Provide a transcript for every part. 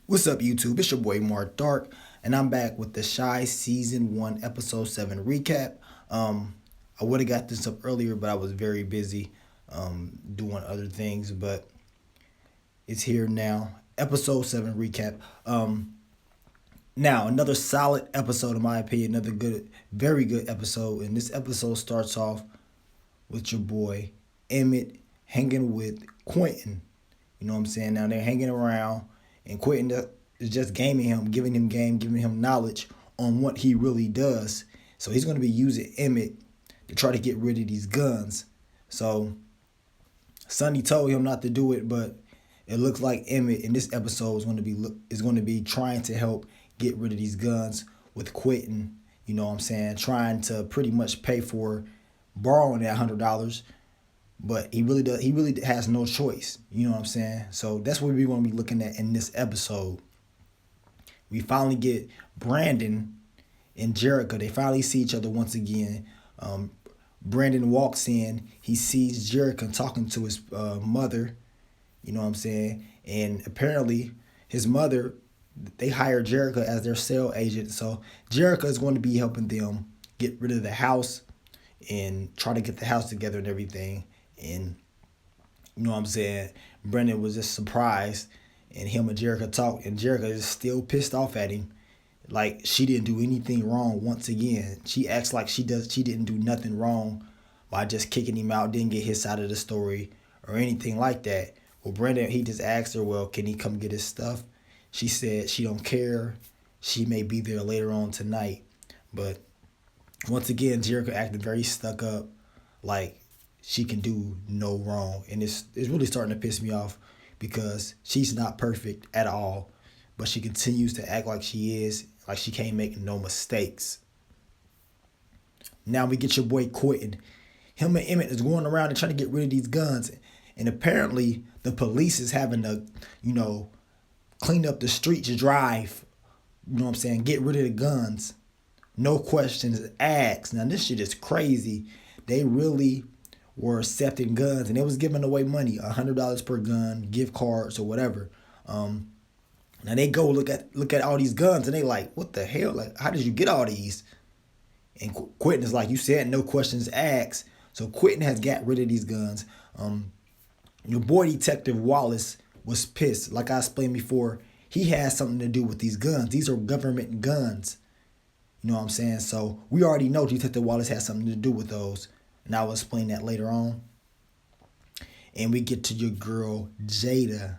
What's up, YouTube? It's your boy Mark Dark, and I'm back with the Shy Season 1, Episode 7 recap. I would have got this up earlier, but I was very busy doing other things, but it's here now. Episode 7 recap. Now, another solid episode, in my opinion, another good, very good episode. And this episode starts off with your boy Emmitt hanging with Quentin. You know what I'm saying? Now they're hanging around, and Quentin is just gaming him, giving him game, giving him knowledge on what he really does. So he's going to be using Emmitt to try to get rid of these guns. So Sonny told him not to do it, but it looks like Emmitt in this episode is going to be trying to help get rid of these guns with Quentin. You know what I'm saying? Trying to pretty much pay for borrowing that $100. But he really has no choice. You know what I'm saying? So that's what we're going to be looking at in this episode. We finally get Brandon and Jerrika. They finally see each other once again. Brandon walks in. He sees Jerrika talking to his mother. You know what I'm saying? And apparently his mother, they hired Jerrika as their sale agent. So Jerrika is going to be helping them get rid of the house and try to get the house together and everything. And you know what I'm saying? Brendan was just surprised, and him and Jerrika talked, and Jerrika is still pissed off at him. Like she didn't do anything wrong once again. She acts like she didn't do nothing wrong by just kicking him out, didn't get his side of the story or anything like that. Well, Brendan, he just asked her, well, can he come get his stuff? She said she don't care. She may be there later on tonight. But once again, Jerrika acted very stuck up, like she can do no wrong. And it's really starting to piss me off because she's not perfect at all. But she continues to act like she is, like she can't make no mistakes. Now we get your boy Quentin. Him and Emmitt is going around and trying to get rid of these guns. And apparently the police is having to, clean up the streets, drive, you know what I'm saying, get rid of the guns. No questions asked. Now this shit is crazy. They really were accepting guns, and they was giving away money, $100 per gun, gift cards or whatever. Now they go look at all these guns, and they like, what the hell? Like, how did you get all these? And Quentin is like, you said no questions asked. So Quentin has got rid of these guns. Your boy Detective Wallace was pissed. Like I explained before, he has something to do with these guns. These are government guns. You know what I'm saying? So we already know Detective Wallace has something to do with those. And I will explain that later on. And we get to your girl, Jada.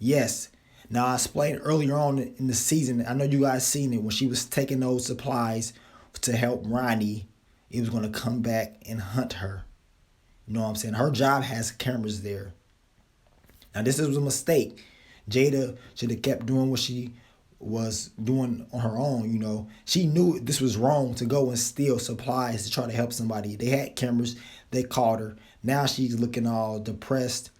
Yes. Now, I explained earlier on in the season, I know you guys seen it, when she was taking those supplies to help Ronnie, it was going to come back and hunt her. You know what I'm saying? Her job has cameras there. Now, this was a mistake. Jada should have kept doing what she was doing on her own. She knew this was wrong to go and steal supplies to try to help somebody. They had cameras. They caught her. Now she's looking all depressed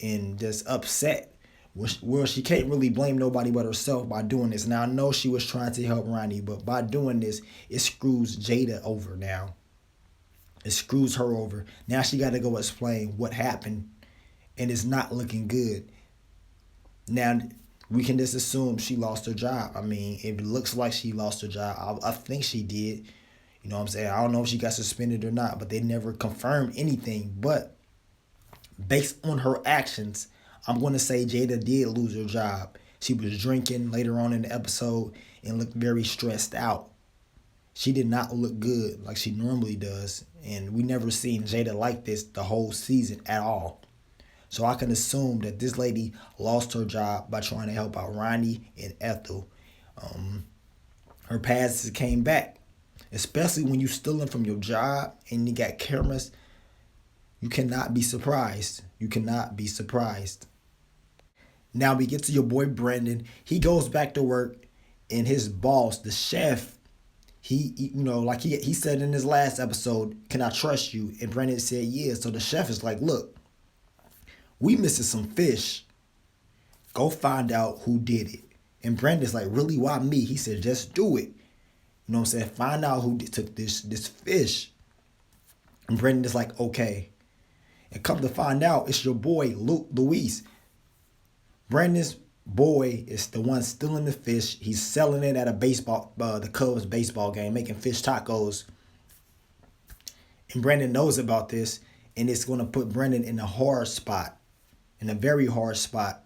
and just upset. Well, she can't really blame nobody but herself by doing this. Now I know she was trying to help Ronnie, but by doing this, it screws Jada over now. It screws her over. Now she got to go explain what happened, and it's not looking good. Now we can just assume she lost her job. I mean, it looks like she lost her job. I think she did. You know what I'm saying? I don't know if she got suspended or not, but they never confirmed anything. But based on her actions, I'm going to say Jada did lose her job. She was drinking later on in the episode and looked very stressed out. She did not look good like she normally does. And we never seen Jada like this the whole season at all. So I can assume that this lady lost her job by trying to help out Ronnie and Ethel. Her past came back. Especially when you stealing from your job and you got cameras. You cannot be surprised. You cannot be surprised. Now we get to your boy Brandon. He goes back to work, and his boss, the chef, he said in his last episode, can I trust you? And Brandon said, yeah. So the chef is like, look, we missing some fish. Go find out who did it. And Brandon's like, really, why me? He said, just do it. You know what I'm saying? Find out who took this fish. And Brandon is like, okay. And come to find out, it's your boy, Luis. Brandon's boy is the one stealing the fish. He's selling it at the Cubs baseball game, making fish tacos. And Brandon knows about this, and it's going to put Brandon in a hard spot, in a very hard spot.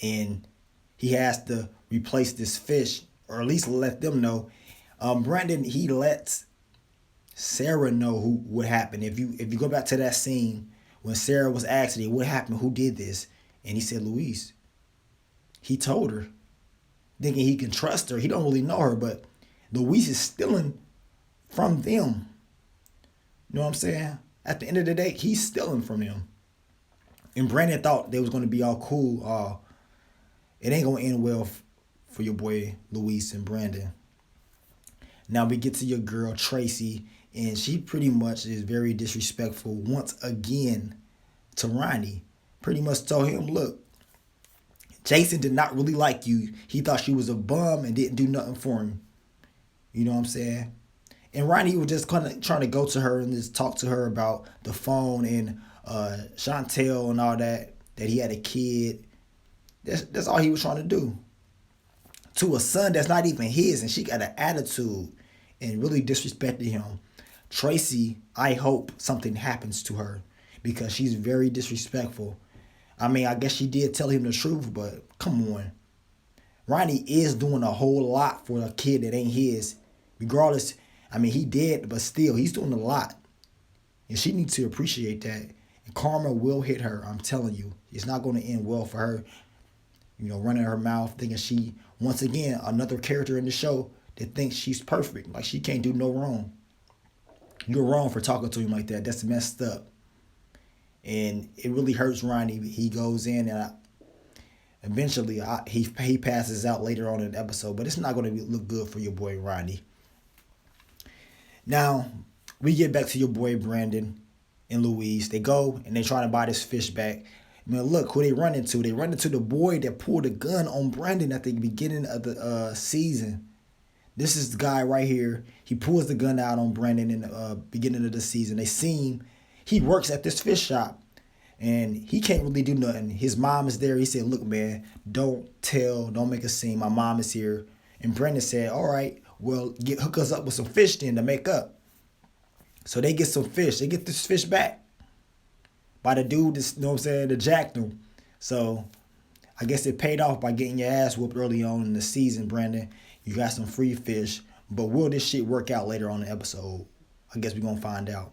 And he has to replace this fish, or at least let them know. Brandon, he lets Sarah know what happened. If you go back to that scene when Sarah was asking him what happened, who did this, and he said Louise. He told her, thinking he can trust her. He don't really know her, but Louise is stealing from them. You know what I'm saying? At the end of the day, he's stealing from them. And Brandon thought they was going to be all cool. It ain't going to end well for your boy Louise and Brandon. Now we get to your girl Tracy, and she pretty much is very disrespectful once again to Ronnie. Pretty much told him, look, Jason did not really like you. He thought she was a bum and didn't do nothing for him. You know what I'm saying? And Ronnie was just kind of trying to go to her and just talk to her about the phone and Chantel and all that he had a kid. That's all he was trying to do. To a son that's not even his, and she got an attitude and really disrespected him. Tracy, I hope something happens to her because she's very disrespectful. I mean, I guess she did tell him the truth, but come on. Ronnie is doing a whole lot for a kid that ain't his. Regardless, I mean, he did, but still, he's doing a lot. And she needs to appreciate that. And karma will hit her, I'm telling you. It's not going to end well for her, running her mouth, thinking she, once again, another character in the show that thinks she's perfect. Like, she can't do no wrong. You're wrong for talking to him like that. That's messed up. And it really hurts Ronnie. He goes in and eventually he passes out later on in the episode. But it's not going to look good for your boy Ronnie. Now, we get back to your boy Brandon and Louise. They go and they try to buy this fish back. I mean, look who they run into. They run into the boy that pulled a gun on Brandon at the beginning of the season. This is the guy right here. He pulls the gun out on Brandon in the beginning of the season. They see him. He works at this fish shop, and he can't really do nothing. His mom is there. He said, look, man, don't make a scene. My mom is here. And Brandon said, all right, well, hook us up with some fish then to make up. So they get some fish. They get this fish back by the dude that jacked them. So I guess it paid off by getting your ass whooped early on in the season, Brandon. You got some free fish. But will this shit work out later on in the episode? I guess we're going to find out.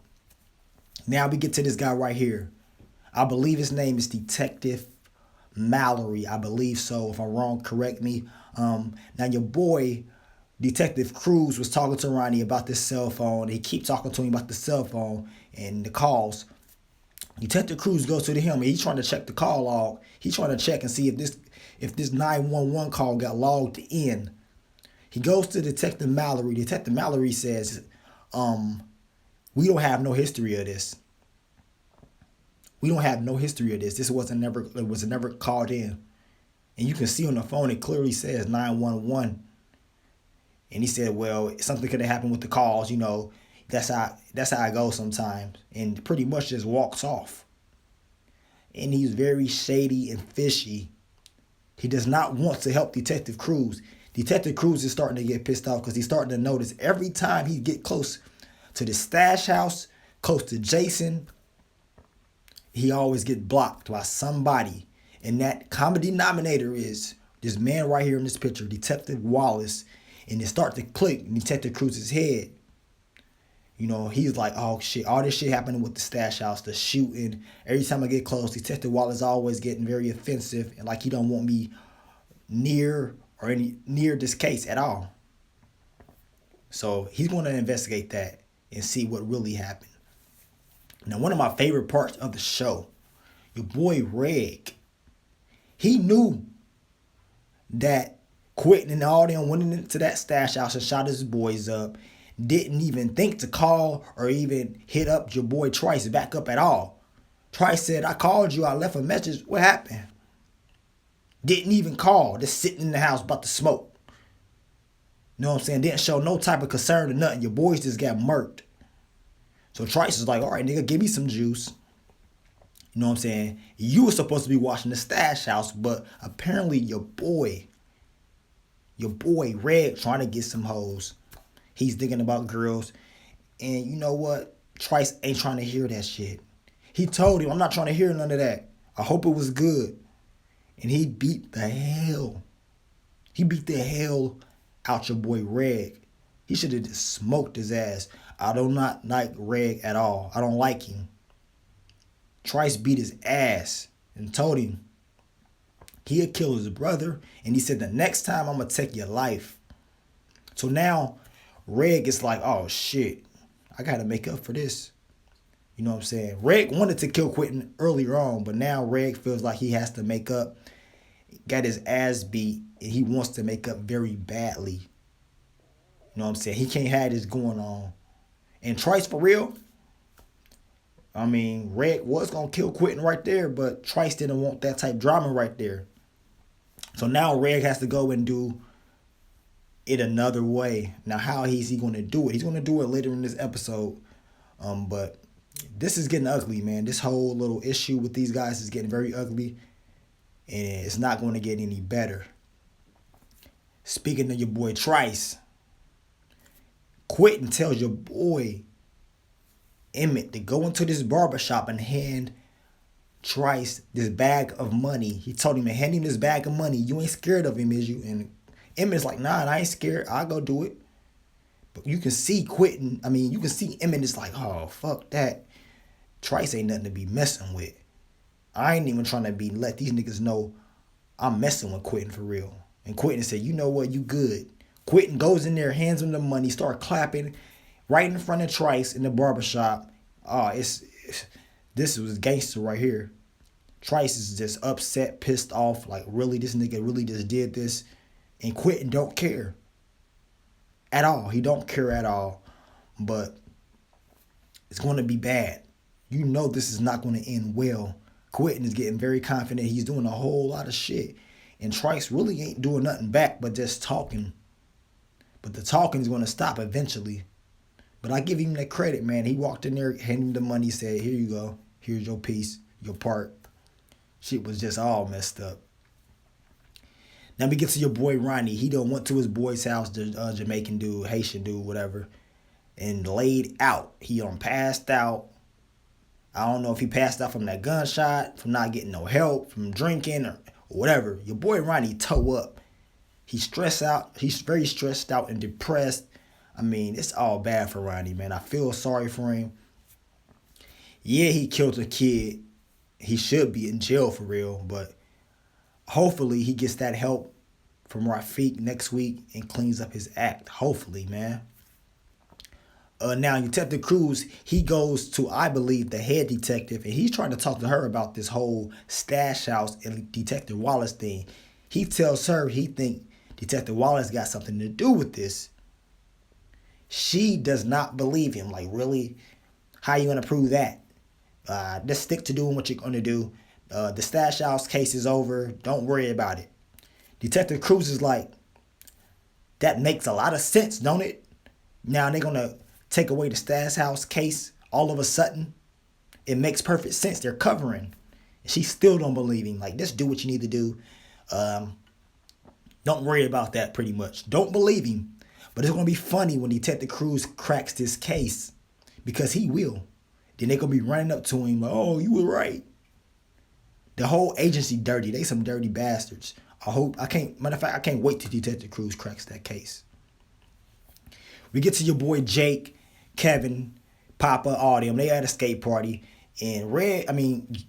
Now we get to this guy right here. I believe his name is Detective Mallory. I believe so. If I'm wrong, correct me. Now your boy, Detective Cruz, was talking to Ronnie about this cell phone. He keep talking to him about the cell phone and the calls. Detective Cruz goes to him and he's trying to check the call log. He's trying to check and see if this 911 call got logged in. He goes to Detective Mallory. Detective Mallory says, we don't have no history of this. We don't have no history of this. It was never called in. And you can see on the phone, it clearly says 911. And he said, well, something could have happened with the calls. That's how it goes sometimes. And pretty much just walks off. And he's very shady and fishy. He does not want to help Detective Cruz. Detective Cruz is starting to get pissed off because he's starting to notice every time he get close to the stash house, close to Jason, he always get blocked by somebody. And that common denominator is this man right here in this picture, Detective Wallace. And it starts to click in Detective Cruz's head. He's like, oh shit, all this shit happening with the stash house, the shooting. Every time I get close, Detective Wallace always getting very offensive and like he don't want me near this case at all. So he's going to investigate that and see what really happened. Now, one of my favorite parts of the show, your boy Reg, he knew that Quentin and all them went into that stash house and shot his boys up, didn't even think to call or even hit up your boy Trice back up at all. Trice said, I called you, I left a message, what happened? Didn't even call, just sitting in the house about to smoke. You know what I'm saying? Didn't show no type of concern or nothing. Your boys just got murked. So Trice is like, all right, nigga, give me some juice. You know what I'm saying? You were supposed to be watching the stash house, but apparently your boy Reg trying to get some hoes. He's thinking about girls. And you know what? Trice ain't trying to hear that shit. He told him, I'm not trying to hear none of that. I hope it was good. And he beat the hell. He beat the hell out your boy Reg. He should have just smoked his ass. I do not like Reg at all. I don't like him. Trice beat his ass and told him he'd kill his brother. And he said, the next time I'm going to take your life. So now Reg is like, oh shit, I got to make up for this. You know what I'm saying? Reg wanted to kill Quentin earlier on, but now Reg feels like he has to make up. Got his ass beat, and he wants to make up very badly. You know what I'm saying? He can't have this going on. And Trice, for real, I mean, Reg was going to kill Quentin right there, but Trice didn't want that type drama right there. So now Reg has to go and do it another way. Now, how is he going to do it? He's going to do it later in this episode. But this is getting ugly, man. This whole little issue with these guys is getting very ugly. And it's not going to get any better. Speaking of your boy Trice, Quentin tells your boy Emmitt to go into this barbershop and hand Trice this bag of money. He told him to hand him this bag of money. You ain't scared of him, is you? And Emmitt's like, nah, I ain't scared. I'll go do it. But you can see you can see Emmitt is like, oh, fuck that. Trice ain't nothing to be messing with. I ain't even trying to let these niggas know I'm messing with Quentin for real. And Quentin said, you know what, you good. Quentin goes in there, hands him the money, start clapping right in front of Trice in the barbershop. Oh, this was gangster right here. Trice is just upset, pissed off, like really, this nigga really just did this. And Quentin don't care at all. He don't care at all. But it's going to be bad. You know this is not going to end well. Quentin is getting very confident. He's doing a whole lot of shit. And Trice really ain't doing nothing back but just talking. But the talking is going to stop eventually. But I give him that credit, man. He walked in there, handed him the money, said, here you go. Here's your piece, your part. Shit was just all messed up. Now we get to your boy Ronnie. He done went to his boy's house, the Jamaican dude, Haitian dude, whatever, and laid out. He done passed out. I don't know if he passed out from that gunshot, from not getting no help, from drinking or whatever. Your boy Ronnie toe up. He's stressed out. He's very stressed out and depressed. I mean, it's all bad for Ronnie, man. I feel sorry for him. Yeah, he killed a kid. He should be in jail for real, but hopefully he gets that help from Rafiq next week and cleans up his act. Hopefully, man. Now, Detective Cruz, he goes to, I believe, the head detective, and he's trying to talk to her about this whole stash house and Detective Wallace thing. He tells her he think Detective Wallace got something to do with this. She does not believe him. Like, really? How you going to prove that? Just stick to doing what you're going to do. The stash house case is over. Don't worry about it. Detective Cruz is like, that makes a lot of sense, don't it? Now they're going to take away the stash house case all of a sudden. It makes perfect sense. They're covering. She still don't believe him. Like, just do what you need to do. Don't worry about that pretty much. Don't believe him. But it's going to be funny when Detective Cruz cracks this case. Because he will. Then they're going to be running up to him like, oh, you were right. The whole agency dirty. They some dirty bastards. Matter of fact, I can't wait till Detective Cruz cracks that case. We get to your boy Jake, Kevin, Papa, all them. They at a skate party. And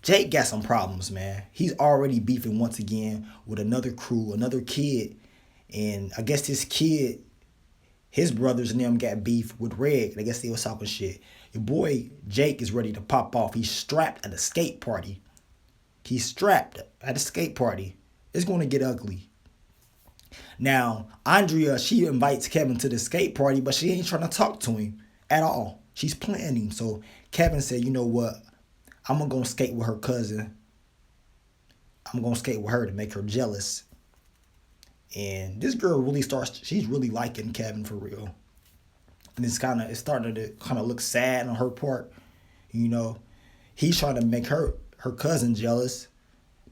Jake got some problems, man. He's already beefing once again with another crew, another kid. And I guess this kid, his brothers and them got beef with Reg. I guess they was talking shit. Your boy Jake is ready to pop off. He's strapped at a skate party. He's strapped at a skate party. It's going to get ugly. Now, Andrea, she invites Kevin to the skate party, but she ain't trying to talk to him at all. She's playing him. So Kevin said, you know what? I'm going to go skate with her cousin. I'm going to skate with her to make her jealous. And this girl she's really liking Kevin for real. And it's starting to kind of look sad on her part, you know. He's trying to make her cousin jealous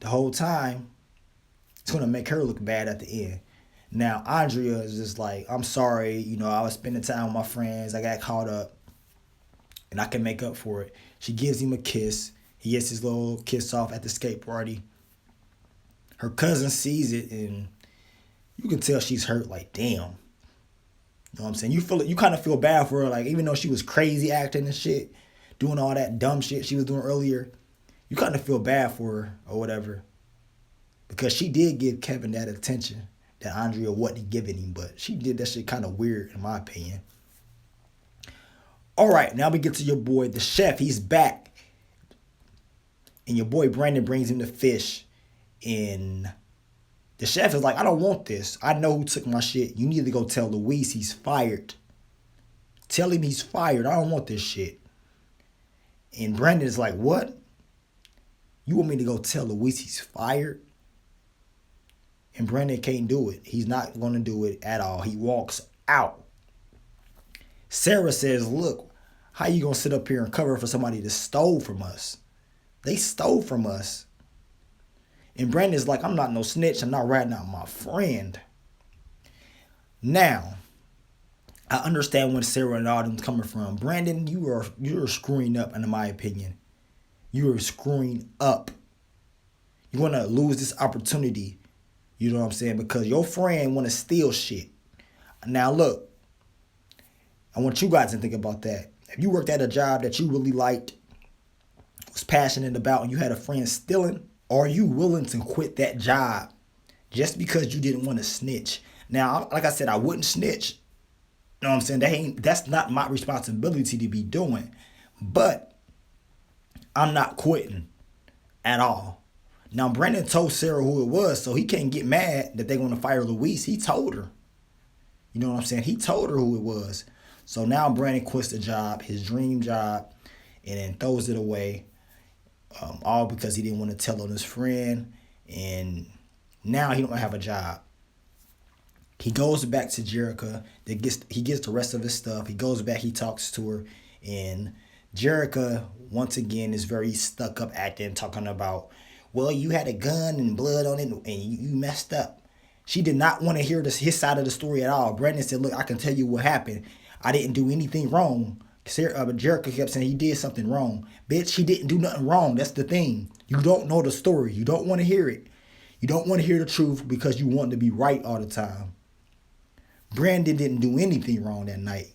the whole time. It's gonna make her look bad at the end. Now Andrea is just like, I'm sorry, I was spending time with my friends, I got caught up, and I can make up for it. She gives him a kiss. He gets his little kiss off at the skate party. Her cousin sees it, and you can tell she's hurt. Like, damn. You know what I'm saying? You kind of feel bad for her. Like, even though she was crazy acting and shit, doing all that dumb shit she was doing earlier, you kind of feel bad for her or whatever. Because she did give Kevin that attention that Andrea wasn't giving him. But she did that shit kind of weird, in my opinion. All right, now we get to your boy, the chef. He's back. And your boy Brandon brings him the fish. And the chef is like, I don't want this. I know who took my shit. You need to go tell Luis he's fired. Tell him he's fired. I don't want this shit. And Brandon is like, what? You want me to go tell Luis he's fired? And Brandon can't do it. He's not going to do it at all. He walks out. Sarah says, look, how you going to sit up here and cover for somebody that stole from us? They stole from us. And Brandon's like, I'm not no snitch. I'm not ratting out my friend. Now, I understand where Sarah and all them's coming from. Brandon, you're screwing up, in my opinion. You are screwing up. You're going to lose this opportunity. You know what I'm saying? Because your friend want to steal shit. Now, look. I want you guys to think about that. If you worked at a job that you really liked, was passionate about, and you had a friend stealing, are you willing to quit that job just because you didn't want to snitch? Now, like I said, I wouldn't snitch. You know what I'm saying? That's not my responsibility to be doing. But I'm not quitting at all. Now, Brandon told Sarah who it was, so he can't get mad that they're going to fire Luis. He told her. You know what I'm saying? He told her who it was. So now Brandon quits the job, his dream job, and then throws it away. All because he didn't want to tell on his friend, and now he don't have a job. He goes back to Jerrika. He gets the rest of his stuff. He goes back. He talks to her, and Jerrika once again is very stuck up acting, talking about, well, you had a gun and blood on it, and you messed up. She did not want to hear his side of the story at all. Brandon said, look, I can tell you what happened. I didn't do anything wrong. Jerrika kept saying he did something wrong. Bitch, he didn't do nothing wrong. That's the thing. You don't know the story. You don't want to hear it. You don't want to hear the truth because you want to be right all the time. Brandon didn't do anything wrong that night.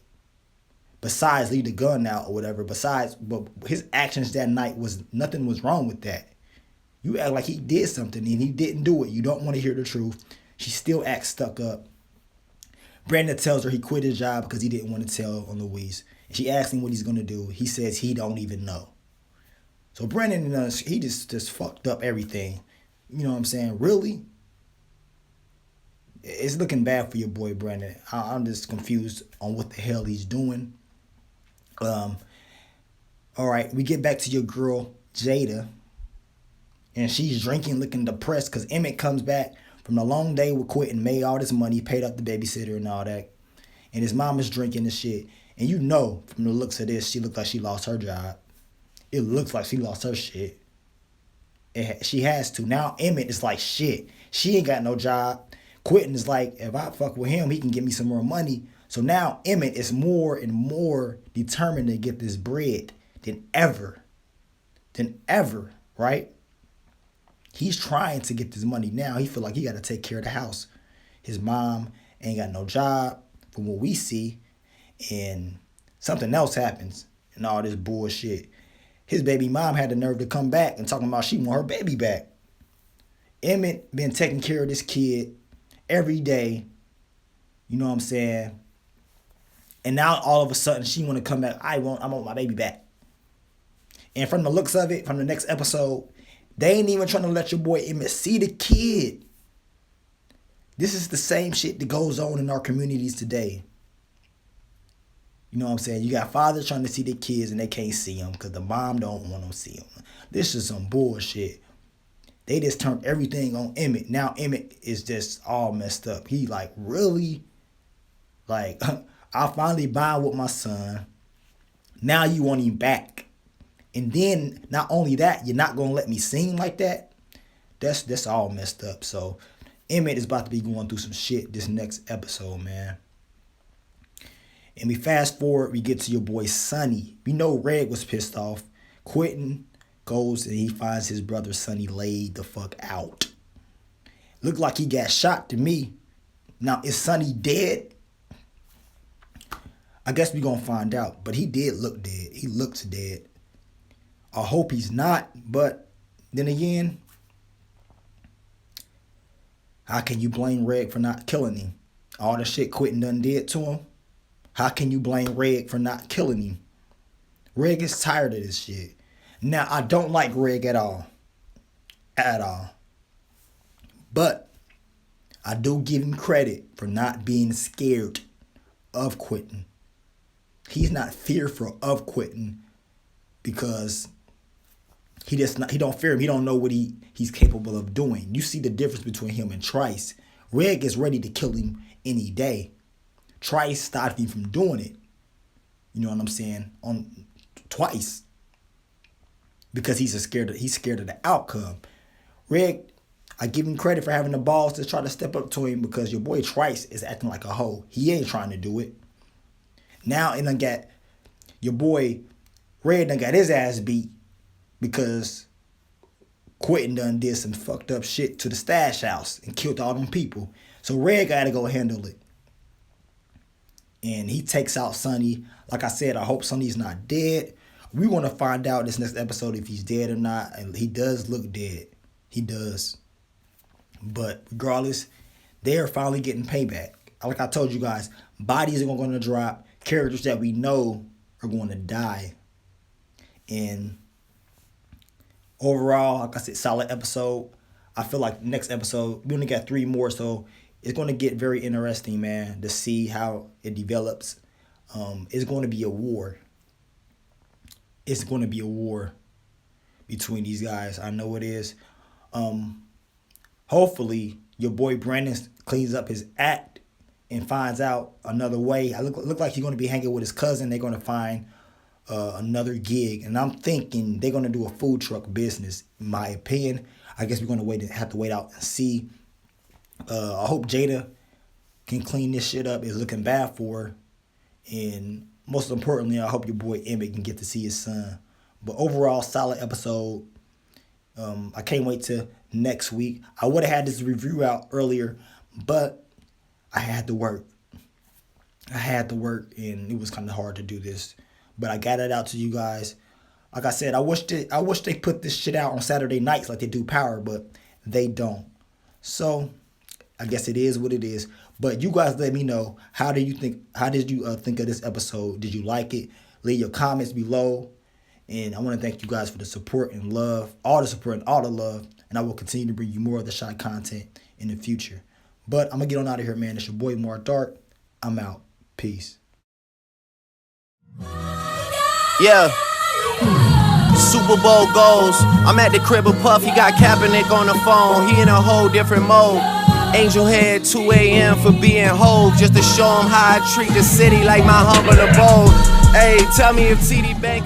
Besides leave the gun out or whatever. But his actions that night nothing was wrong with that. You act like he did something and he didn't do it. You don't want to hear the truth. She still acts stuck up. Brandon tells her he quit his job because he didn't want to tell on Luis. She asks him what he's going to do. He says he don't even know. So Brandon, he just fucked up everything. You know what I'm saying? Really? It's looking bad for your boy, Brandon. I'm just confused on what the hell he's doing. All right, we get back to your girl, Jada. And she's drinking, looking depressed because Emmitt comes back from the long day with quitting, made all this money, paid up the babysitter and all that. And his mom is drinking this shit. And you know, from the looks of this, she looked like she lost her job. It looks like she lost her shit. She has to. Now Emmitt is like, shit, she ain't got no job. Quitting is like, if I fuck with him, he can give me some more money. So now Emmitt is more and more determined to get this bread than ever. Right? He's trying to get this money now. He feel like he got to take care of the house. His mom ain't got no job from what we see. And something else happens and all this bullshit. His baby mom had the nerve to come back and talking about she want her baby back. Emmitt been taking care of this kid every day. You know what I'm saying? And now all of a sudden she want to come back. I want my baby back. And from the looks of it, from the next episode, they ain't even trying to let your boy Emmitt see the kid. This is the same shit that goes on in our communities today. You know what I'm saying? You got fathers trying to see their kids and they can't see them because the mom don't want them to see them. This is some bullshit. They just turned everything on Emmitt. Now Emmitt is just all messed up. He like, really? Like, I finally bond with my son. Now you want him back. And then not only that, you're not gonna let me sing like that. That's all messed up. So Emmitt is about to be going through some shit this next episode, man. And we fast forward, we get to your boy Sonny. We know Reg was pissed off. Quentin goes and he finds his brother Sonny laid the fuck out. Looked like he got shot to me. Now, is Sonny dead? I guess we gonna find out. But he did look dead. He looks dead. I hope he's not. But then again, how can you blame Reg for not killing him? All the shit Quentin done did to him. How can you blame Reg for not killing him? Reg is tired of this shit. Now, I don't like Reg at all. At all. But I do give him credit for not being scared of Quentin. He's not fearful of Quentin because he don't fear him. He don't know what he's capable of doing. You see the difference between him and Trice. Reg is ready to kill him any day. Trice stopped him from doing it. You know what I'm saying? Twice. Because he's scared of the outcome. Reg, I give him credit for having the balls to try to step up to him because your boy Trice is acting like a hoe. He ain't trying to do it. Now it done got your boy Reg done got his ass beat because Quentin done did some fucked up shit to the stash house and killed all them people. So Reg gotta go handle it. And he takes out Sonny. Like I said, I hope Sonny's not dead. We want to find out this next episode if he's dead or not. And he does look dead. He does. But regardless, they are finally getting payback. Like I told you guys, bodies are going to drop. Characters that we know are going to die. And overall, like I said, solid episode. I feel like next episode, we only got 3 more, so it's going to get very interesting, man, to see how it develops. It's going to be a war. It's going to be a war between these guys. I know it is. Hopefully, your boy Brandon cleans up his act and finds out another way. I look like he's going to be hanging with his cousin. They're going to find another gig. And I'm thinking they're going to do a food truck business, in my opinion. I guess we're going to have to wait out and see. I hope Jada can clean this shit up. It's looking bad for her. And most importantly, I hope your boy Emmitt can get to see his son. But overall, solid episode. I can't wait till next week. I would have had this review out earlier, but I had to work. And it was kind of hard to do this. But I got it out to you guys. Like I said, I wish they put this shit out on Saturday nights like they do Power, but they don't. So I guess it is what it is. But you guys let me know, how did you think of this episode? Did you like it? Leave your comments below. And I want to thank you guys for the support and love, all the support and all the love. And I will continue to bring you more of the Shot content in the future. But I'm going to get on out of here, man. It's your boy, Mark Dark. I'm out. Peace. Yeah. Super Bowl goals. I'm at the crib of Puff. He got Kaepernick on the phone. He in a whole different mode. Angel Head, 2 a.m. for being Hove. Just to show him how I treat the city like my humble abode. Hey, tell me if TD Bank